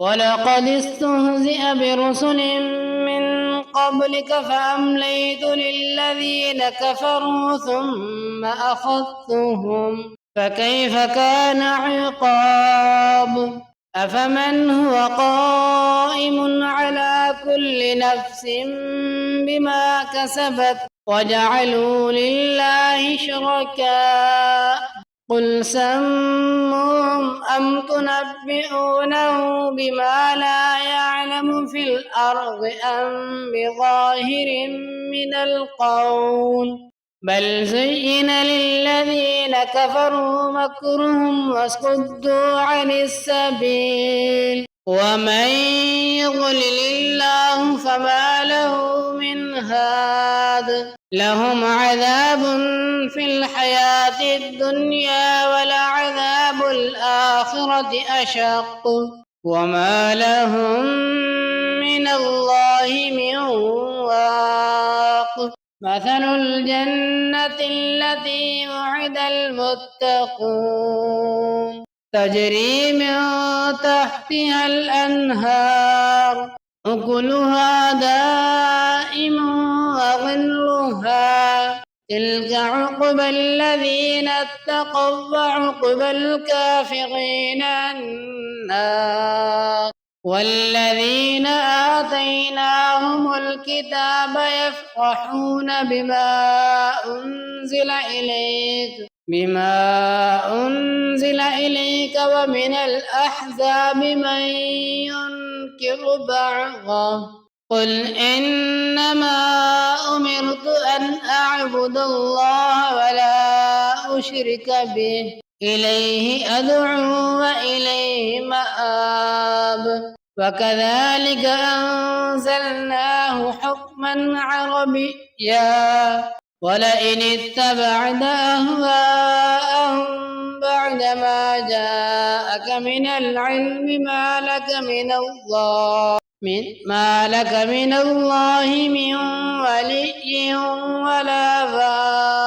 ولقد استهزئ برسل من قبلك فأمليت للذين كفروا ثم أخذتهم فكيف كان عقاب أفمن هو قائم على كل نفس بما كسبت وجعلوا لله شركاء قل سموهم أم تنبئونه بما لا يعلم في الأرض أم بظاهر من القول بل زين للذين كفروا مكرهم وصدوا عن السبيل ومن يضلل الله فما له من هاد لهم عذاب في الحياة الدنيا ولعذاب الآخرة أشق وما لهم من الله من واق مثل الجنة التي وعد المتقون تجري من تحتها الأنهار أكلها دائم وظلها تلك عقبى الذين اتقوا وعقبى الكافرين النار والذين آتيناهم الكتاب يفرحون بما أنزل إليك ومن الأحزاب من ينكر بعضه قل إنما أمرت أن أعبد الله ولا أشرك به إليه أدعو وإليه مآب وكذلك أنزلناه حكما عربيا ولئن اتبعت أهواءهم بعدما جاءك من العلم ما لك من الله من ولي ولا واق